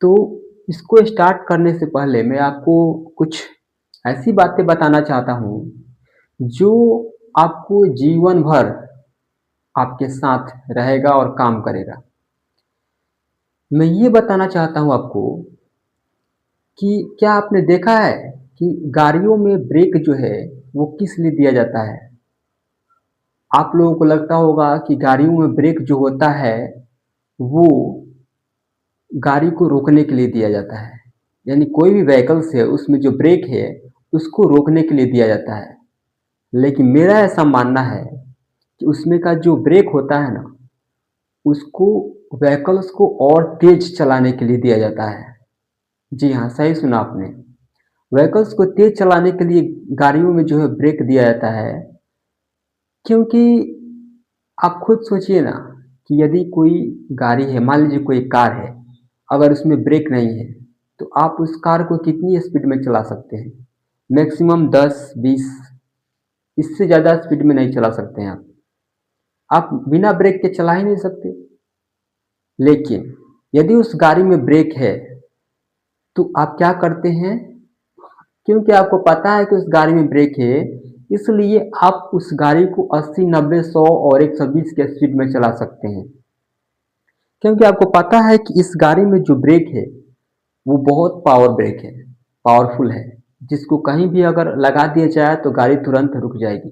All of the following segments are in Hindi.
तो इसको स्टार्ट करने से पहले मैं आपको कुछ ऐसी बातें बताना चाहता हूँ, जो आपको जीवन भर आपके साथ रहेगा और काम करेगा। मैं ये बताना चाहता हूँ आपको कि क्या आपने देखा है कि गाड़ियों में ब्रेक जो है, वो किस लिए दिया जाता है? आप लोगों को लगता होगा कि गाड़ियों में ब्रेक जो होता है, वो गाड़ी को रोकने के लिए दिया जाता है। यानी कोई भी व्हीकल्स है, उसमें जो ब्रेक है, उसको रोकने के लिए दिया जाता है। लेकिन मेरा ऐसा मानना है कि उसमें का जो ब्रेक होता है ना, उसको व्हीकल्स को और तेज चलाने के लिए दिया जाता है। जी हाँ, सही सुना आपने। व्हीकल्स को तेज चलाने के लिए गाड़ियों में जो है ब्रेक दिया जाता है, क्योंकि आप खुद सोचिए ना कि यदि कोई गाड़ी है, मान लीजिए कोई कार है, अगर उसमें ब्रेक नहीं है, तो आप उस कार को कितनी स्पीड में चला सकते हैं? मैक्सिमम 10-20, इससे ज़्यादा स्पीड में नहीं चला सकते हैं आप। आप बिना ब्रेक के चला ही नहीं सकते। लेकिन यदि उस गाड़ी में ब्रेक है, तो आप क्या करते हैं? क्योंकि आपको पता है कि उस गाड़ी में ब्रेक है, इसलिए आप उस गाड़ी को 80, 90, 100 और 120 के स्पीड में चला सकते हैं। क्योंकि आपको पता है कि इस गाड़ी में जो ब्रेक है, वो बहुत पावर ब्रेक है, पावरफुल है, जिसको कहीं भी अगर लगा दिया जाए तो गाड़ी तुरंत रुक जाएगी।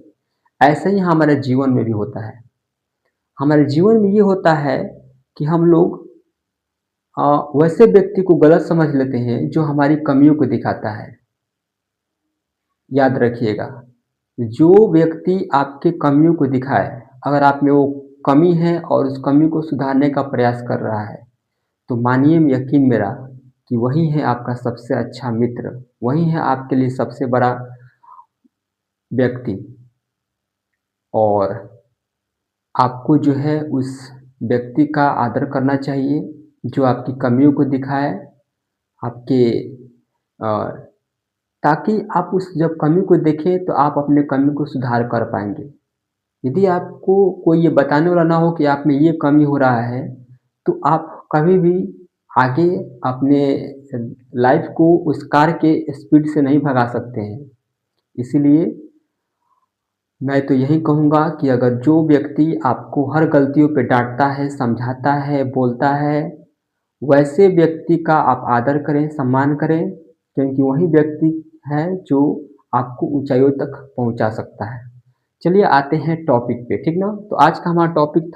ऐसे ही हमारे जीवन में भी होता है। हमारे जीवन में ये होता है कि हम लोग अ, वैसे व्यक्ति को गलत समझ लेते हैं जो हमारी कमियों को दिखाता है। याद रखिएगा, जो व्यक्ति आपके कमियों को दिखाए, अगर आप में वो कमी है और उस कमी को सुधारने का प्रयास कर रहा है, तो मानिए यकीन मेरा कि वही है आपका सबसे अच्छा मित्र, वही है आपके लिए सबसे बड़ा व्यक्ति। और आपको जो है उस व्यक्ति का आदर करना चाहिए, जो आपकी कमियों को दिखाए, आपके अ, ताकि आप उस जब कमी को देखें तो आप अपने कमी को सुधार कर पाएँगे। यदि आपको कोई ये बताने वाला ना हो कि आप में ये कमी हो रहा है, तो आप कभी भी आगे अपने लाइफ़ को उस कार के स्पीड से नहीं भगा सकते हैं। इसीलिए मैं तो यही कहूँगा कि अगर जो व्यक्ति आपको हर गलतियों पे डाँटता है, समझाता है, बोलता है, वैसे व्यक्ति का आप आदर करें, सम्मान करें, क्योंकि वही व्यक्ति है जो आपको ऊँचाइयों तक पहुँचा सकता है। चलिए आते हैं टॉपिक पे, ठीक ना? तो आज का हमारा टॉपिक था